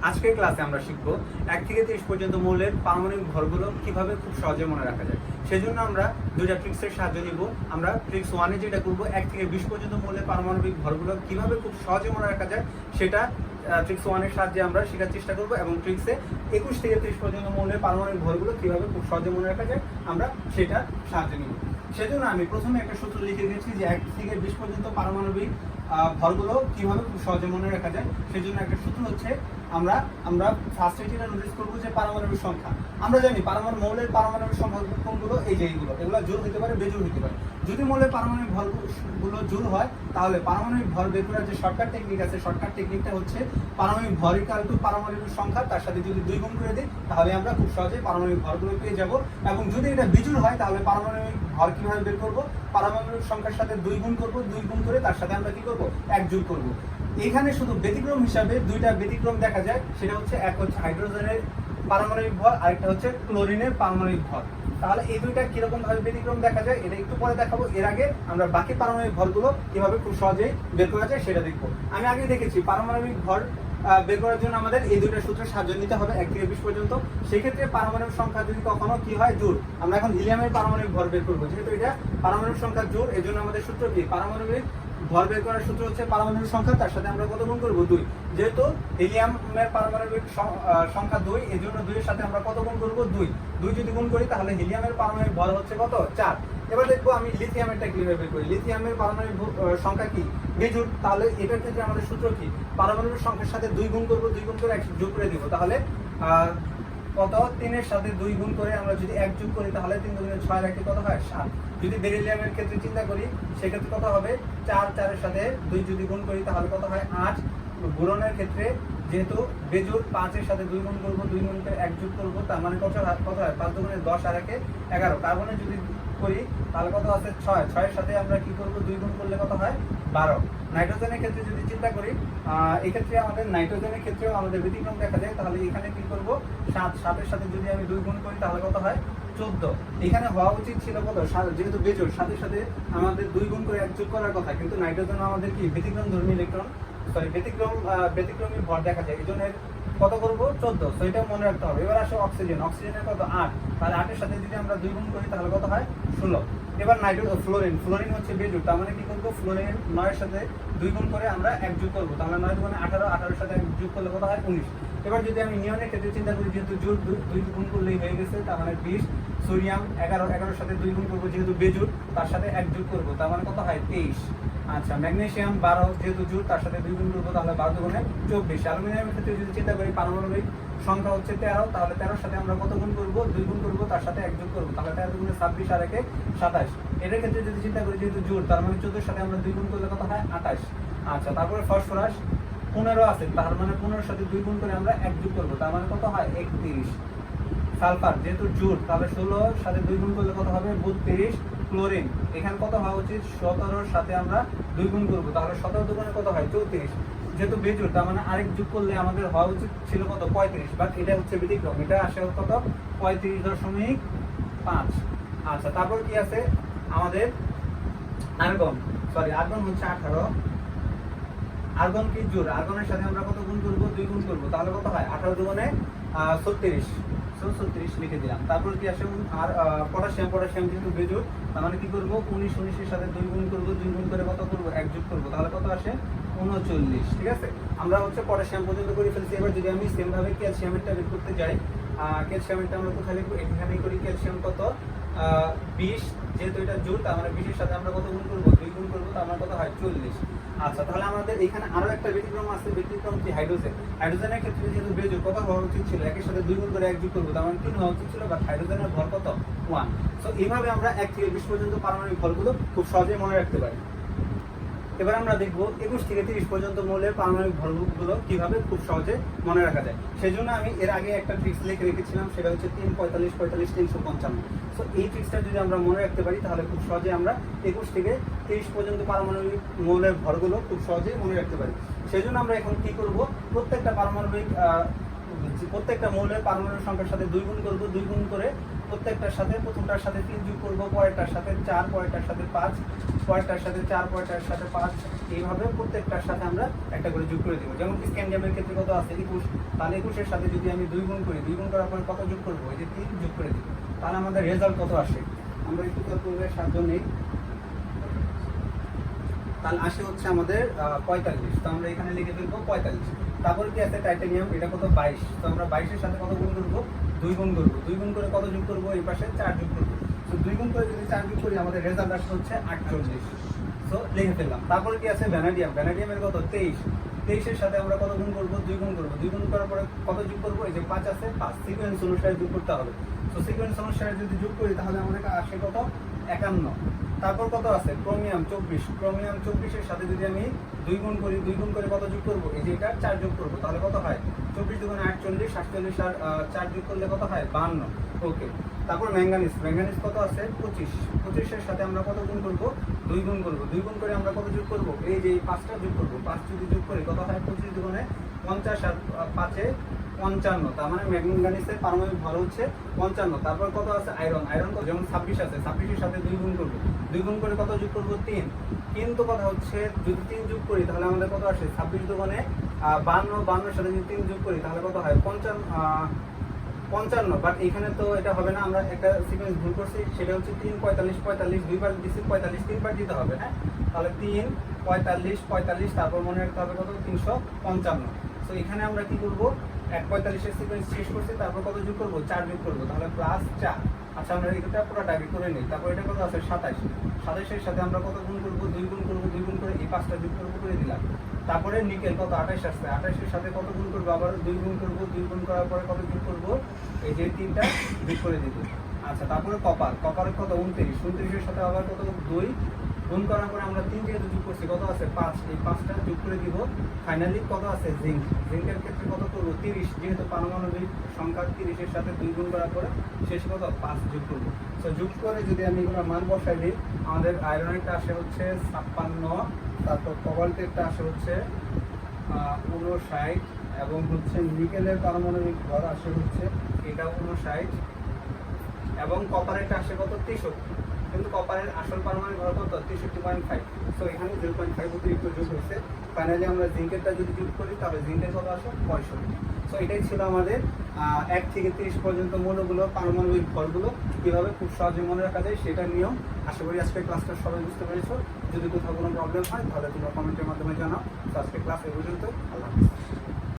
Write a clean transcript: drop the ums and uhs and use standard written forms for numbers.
আজকের ক্লাসে আমরা শিখব 1 থেকে 30 পর্যন্ত মৌলের পারমাণবিক ভরগুলো কিভাবে খুব সহজে মনে রাখা যায়। সেজন্য আমরা দুইটা ট্রিক্সের সাহায্য নিব। আমরা ট্রিক্স 1 এ যেটা করব 1 থেকে 20 পর্যন্ত মৌলের পারমাণবিক ভরগুলো কিভাবে খুব সহজে মনে রাখা যায় সেটা ট্রিক্স 1 এর সাহায্যে আমরা শেখার চেষ্টা করব, এবং ট্রিক্সে 21 থেকে 30 পর্যন্ত মৌলের পারমাণবিক ভরগুলো কিভাবে খুব সহজে মনে রাখা যায় আমরা সেটা সাহায্য নিব। সেজন্য আমি প্রথমে একটা সূত্র লিখে দিয়েছি যে 1 থেকে 20 পর্যন্ত পারমাণবিক ভরগুলো কিভাবে খুব সহজে মনে রাখা যায়। সেজন্য একটা সূত্র হচ্ছে আমরা ফার্স্টে যেটা নোটিস করবো যে পারমাণবিক সংখ্যা। আমরা জানি মৌলের পারমাণবিক সংখ্যা কোনগুলো, এই যে এগুলো জোড় হতে পারে, বেজোড় হতে পারে। যদি মৌলের পারমাণবিক ভরগুলো জোড় হয় তাহলে পারমাণবিক ভর বের করার যে শর্টকাট টেকনিক আছে, শর্টকাট টেকনিকটা হচ্ছে পারমাণবিক ভর ইকুয়াল টু পারমাণবিক সংখ্যা, তার সাথে যদি 2 গুণ করে দিই তাহলে আমরা খুব সহজে পারমাণবিক ভরগুলো পেয়ে যাব। এবং যদি এটা বিজোড় হয় তাহলে পারমাণবিক ভর কিভাবে বের করব, পারমাণবিক সংখ্যার সাথে 2 গুণ করব, 2 গুণ করে তার সাথে আমরা কি করব, 1 যোগ করব। এখানে শুধু ব্যতিক্রম হিসাবে দুইটা ব্যতিক্রম দেখা যায়, সেটা হচ্ছে এক হচ্ছে হাইড্রোজেনের পারমাণবিক ভর, আরেকটা হচ্ছে ক্লোরিনের পারমাণবিক ভর। তাহলে এই দুইটা কিরকম ভাবে ব্যতিক্রম দেখা যায় এটা একটু পরে দেখাবো। এর আগে আমরা বাকি পারমাণবিক ভরগুলো কিভাবে খুব সহজেই বের করা যায় সেটা দেখবো। আমি আগে দেখেছি পারমাণবিক ভর বের করার জন্য আমাদের এই দুইটা সূত্রের সাহায্য নিতে হবে 1 থেকে 20 পর্যন্ত। সেক্ষেত্রে পারমাণবিক সংখ্যা যদি কখনো কি হয় জোড়, আমরা এখন হিলিয়ামের পারমাণবিক ভর বের করবো। যেহেতু এটা পারমাণবিক সংখ্যা জোড়, এই জন্য আমাদের সূত্র কি, পারমাণবিক ভর বের করার সূত্র হচ্ছে পারমাণবিক সংখ্যা, তার সাথে আমরা কত গুণ করবো, 2। যেহেতু হিলিয়ামের পারমাণবিক সংখ্যা 2, এই জন্য 2 এর সাথে আমরা কত গুণ করবো, 2 যদি গুণ করি তাহলে হিলিয়ামের পারমাণবিক ভর হচ্ছে কত, 4। এবার দেখবো আমি লিথিয়ামেরটা কিভাবে বের করি। লিথিয়ামের পারমাণবিক সংখ্যা কি, বেজোড়। তাহলে এটার ক্ষেত্রে আমাদের সূত্র কি, পারমাণবিক সংখ্যার সাথে 2 গুণ করবো, 2 গুণ করে 1 যোগ করে দিব। তাহলে কত, 3 এর সাথে 2 গুণ করে আমরা যদি 1 যোগ করি তাহলে 3 দুগুণে 6 রাখি কত হয়, 7। যদি বেরিলিয়ামের ক্ষেত্রে চিন্তা করি সেক্ষেত্রে কত হবে, 4 এর সাথে 2 যদি গুণ করি তাহলে কত হয়, 8। বোরনের ক্ষেত্রে যেহেতু বেজোড়, 5 এর সাথে 2 গুণ করবো, 2 গুণ করে 1 যোগ করবো, তার মানে কত হয়, 5 দুগুণে 10 আর 1 11। কার্বনে যদি করি তাহলে কত আছে, 6 এর সাথে আমরা কি করবো, 2 গুণ করলে কত হয়, 12। নাইট্রোজেনের ক্ষেত্রে যদি চিন্তা করি এক্ষেত্রে আমাদের নাইট্রোজেনের ক্ষেত্রেও আমাদের ব্যতিক্রম দেখা যায়। তাহলে এখানে কি করবো, 7 এর সাথে যদি আমি 2 গুণ করি তাহলে কত হয়, 14। এখানে হওয়া উচিত ছিল কত, যেহেতু বেজোড়, সাথে সাথে আমাদের 2 গুণ করে 1 যোগ করার কথা, কিন্তু নাইট্রোজেন আমাদের কি ব্যতিক্রম ধর্মী ইলেকট্রন, ব্যতিক্রমী ভর দেখা যায়, এই জন্য কত করবো, 14। তো এটা মনে রাখতে হবে। এবার আসো অক্সিজেনের কত, 8। তাহলে 8 এর সাথে যদি আমরা 2 গুণ করি তাহলে কত হয়, 16। এবার ফ্লোরিন হচ্ছে বেজোড়, তার মানে কি করবো, ফ্লোরিন 9 এর সাথে 2 গুণ করে আমরা 1 যোগ করবো, তাহলে 9 দুগুণে 18, 18 এর সাথে 1 যোগ করলে কত হয়, 19। এবার যদি আমি নিয়নের ক্ষেত্রে চিন্তা করি, যেহেতু জোড় 2 গুণ করলেই হয়ে গেছে, তার মানে 20। সোডিয়াম 11 এর সাথে 2 গুণ করবো, যেহেতু বেজোড়, তার সাথে 1 যোগ করবো, তার মানে কত হয়, 23। আচ্ছা, ম্যাগনেসিয়াম 12, যেহেতু জোড়, তার সাথে 2 গুণ করবো, তাহলে 12 দুগুণে 24। অ্যালুমিনিয়ামের ক্ষেত্রে যদি চিন্তা করি পারমাণবিক সংখ্যা হচ্ছে 13, তাহলে 13 এর সাথে আমরা কত গুণ করবো, 2 গুণ করবো, তার সাথে 1 যোগ করবো, তাহলে 13 দুগুণে 26 আর 1 27। এটার ক্ষেত্রে যদি চিন্তা করি যেহেতু জোড়, তার মানে 14 এর সাথে আমরা 2 গুণ করলে কত হয়, 28। আচ্ছা, তারপরে ফসফরাস 15 আছে, তার মানে 15 এর সাথে 2 গুণ করে আমরা 1 যোগ করবো, তার মানে কত হয়, 31। সালফার যেহেতু জোড়, তাহলে 16 এর সাথে 2 গুণ করলে কত হবে, 32। ক্লোরিন এখানে কত হওয়া উচিত, 17 এর সাথে আমরা 2 গুণ করবো, তাহলে 17 দুগুণে কত হয়, 34। যেহেতু বেজোড়, তার মানে আরেক যোগ করলে আমাদের হওয়া উচিত ছিল কত, 35। বাট এটা হচ্ছে ব্যতিক্রম, এটা আসে কত, 35.5। আচ্ছা, তারপর কি আছে আমাদের, আর্গন হচ্ছে 18। আর্গন কি জোড়, আর্গনের সাথে আমরা কত গুণ করবো, 2 গুণ করবো, তাহলে কত হয়, 18 দুগুণে 36। 36 লিখে দিলাম। তারপর কি আসে, আর পটাশিয়াম যেহেতু বেজোড়, তার মানে কি করবো, 19 এর সাথে 2 গুণ করবো, 2 গুণ করে কত করবো, 1 যোগ করবো, তাহলে কত আসে, 39। ঠিক আছে, আমরা হচ্ছে পটাশিয়াম পর্যন্ত করে ফেলছি। এবার যদি আমি সেম ভাবে ক্যালসিয়ামেরটা বের করতে যাই, ক্যালসিয়ামেরটা আমরা কোথায় লিখবো, এখানেই করি। ক্যালসিয়াম কত, 20, যেহেতু এটা জোড়, তার মানে 20 এর সাথে আমরা কত গুণ করবো, 2 গুণ করবো, তার মানে কত হয়, 40। আচ্ছা, তাহলে আমাদের এখানে আরো একটা ব্যতিক্রম আছে, ব্যতিক্রম কি, হাইড্রোজেনের ক্ষেত্রে যেহেতু বেজোড়, কত হওয়া উচিত ছিল, 1 এর সাথে 2 গুণ করে 1 যোগ করবো, তার মানে 3 হওয়া উচিত ছিল, বাট হাইড্রোজেনের ভর কত, 1। সো এইভাবে আমরা 1 থেকে 20 পর্যন্ত পারমাণবিক ভরগুলো খুব সহজে মনে রাখতে পারি। এবার আমরা দেখবো 21 থেকে 30 পর্যন্ত মৌলের পারমাণবিক ভরগুলো কিভাবে খুব সহজে মনে রাখা যায়। সেই জন্য আমি এর আগে একটা ট্রিক্স লিখে রেখেছিলাম, সেটা হচ্ছে 3 45 45 355। সো এই ট্রিক্সটা যদি আমরা মনে রাখতে পারি তাহলে খুব সহজে আমরা 21 থেকে 30 পর্যন্ত পারমাণবিক মৌলের ভরগুলো খুব সহজে মনে রাখতে পারি। সেই জন্য আমরা এখন কি করব, প্রত্যেকটা পারমাণবিক প্রত্যেকটা মৌলের পারমাণবিক সংখ্যার সাথে 2 গুণ করব, 2 গুণ করে প্রত্যেকটার সাথে প্রথমটার সাথে 3 যোগ করব, পরেরটার সাথে 4, পরেরটার সাথে 5, পরেরটার সাথে 4, পরেরটার সাথে 5, এইভাবে প্রত্যেকটার সাথে আমরা একটা করে যোগ করে দেবো। যেমন স্ক্যান্ডিয়ামের ক্ষেত্রে কত আছে 21, তাহলে 21-এর সাথে যদি আমি 2 গুণ করি, 2 গুণ করার পরে কত যোগ করবো, এই যে 3 যোগ করে দিব, তাহলে আমাদের রেজাল্ট কত আসে আমরা একটু ক্যালকুলেটরের সাহায্য নেই। তাহলে আসে হচ্ছে আমাদের 45, তো আমরা এখানে লিখে ফেলবো 45। তারপর কি আছে টাইটানিয়াম, এটা কত 22, তো আমরা 22-এর সাথে কত গুণ করবো, 2 গুণ করবো, 2 গুণ করে কত যোগ করবো, এই পাশে 4 যোগ করবো। তো 2 গুণ করে যদি 4 যোগ করি আমাদের রেজাল্ট আসে হচ্ছে 48, তো লিখে ফেললাম। তারপরে কি আছে ভ্যানাডিয়াম, ভ্যানাডিয়ামের কত 23, 23-এর সাথে আমরা কত গুণ করবো, 2 গুণ করবো, 2 গুণ করার পরে কত যোগ করবো, এই যে 5 আছে 5, সিকোয়েন্স অনুসারে যোগ করতে হবে। তো সিকোয়েন্স অনুসারে যদি যোগ করি তাহলে আমাদের আসে কত 51। তারপর কত আছে ক্রোমিয়াম 24, ক্রোমিয়াম 24-এর সাথে যদি আমি 2 গুণ করি, 2 গুণ করে কত যোগ করবো, এই যে এটা 4 যোগ করবো, তাহলে কত হয় 24 দুগুণে 48, 48 আর 4 যোগ করলে কত হয় 52। ওকে। তারপর ম্যাঙ্গানিজ, ম্যাঙ্গানিজ কত আছে 25, 25-এর সাথে আমরা কত গুণ করবো, 2 গুণ করবো, 2 গুণ করে আমরা কত যোগ করবো, এই যে 5টা যোগ করবো, 5 যদি যোগ করি কত হয় 25 দুগুণে 50 আর 5-এ 55, তার মানে ম্যাঙ্গানিজের পারমাণবিক ভর হচ্ছে 55। তারপর কত আছে আয়রন, আয়রন যেমন 26 আছে, 26-এর সাথে 2 গুণ করবো, 2 গুণ করে কত যোগ করবো 3, কিন্তু কথা হচ্ছে যদি 3 যোগ করি তাহলে আমাদের কত আসে 26 দুগুণে 52, 52-এর সাথে যদি 3 যোগ করি তাহলে কত হয় 55। বাট এখানে তো এটা হবে না, আমরা একটা সিকোয়েন্স ভুল করছি, সেটা হচ্ছে 3, 45, 45, দুইবার দিচ্ছি 45, 3বার দিতে হবে। হ্যাঁ, তাহলে 3, 45, 45, তারপর মনে রাখতে হবে কত 355। তো এখানে আমরা কি করবো, 45-এর সিকোয়েন্স শেষ করছি, তারপর কত যোগ করবো 4 যোগ করবো, তাহলে +4। আচ্ছা, আমরা এটা পুরো আগে করে নিই। তারপর এটা কত আছে 27, 27-এর সাথে আমরা কত গুণ করবো, 2 গুণ করবো, 2 গুণ করে এই 5টা যোগ করবো করে দিলাম। তারপরে নিকেল কত 28 আসছে, 28-এর সাথে কত গুণ করবো, আবার 2 গুণ করবো, 2 গুণ করার পরে কত যোগ করবো, এই যে 3টা যোগ করে দিব। আচ্ছা, তারপরে কপার, কপারের কত 29, 29-এর সাথে আবার কত 2 গুণ করার পরে আমরা 3 যেহেতু যোগ করছি কত আছে 5, এই 5টা যোগ করে দিব। ফাইনালি কত আছে জিঙ্ক, জিঙ্কের ক্ষেত্রে কত করবো 30, যেহেতু পারমাণবিক সংখ্যা 30-এর সাথে 2 গুণ করার পরে শেষ কত 5 যোগ করবো। তো যোগ করে যদি আমি এগুলো মান বসাই দিই, আমাদের আয়রনেরটা আসে হচ্ছে 56, তারপর কোবাল্টেরটা আসে হচ্ছে 59, এবং হচ্ছে নিকেলের পারমাণবিক ভর আসে হচ্ছে এটা 59, এবং কপারেরটা আসে কত 63, কিন্তু কপারের আসল পারমাণবিক ভর কত 63.5। সো এখানে 0.5 অতিরিক্ত যোগ হয়েছে। ফাইনালি আমরা জিঙ্কেরটা যদি যোগ করি তাহলে জিঙ্কের কত আসে 65। সো এটাই ছিল আমাদের 1 থেকে 30 পর্যন্ত মৌলগুলো পারমাণবিক ভরগুলো কীভাবে খুব সহজে মনে রাখা যায় সেটা নিয়ম। আশা করি আজকের ক্লাসটা সবাই বুঝতে পেরেছো। যদি কোথাও কোনো প্রবলেম হয় তাহলে তোমরা কমেন্টের মাধ্যমে জানাও। তো আজকের ক্লাস এই পর্যন্ত, আল্লাহ হাফেজ।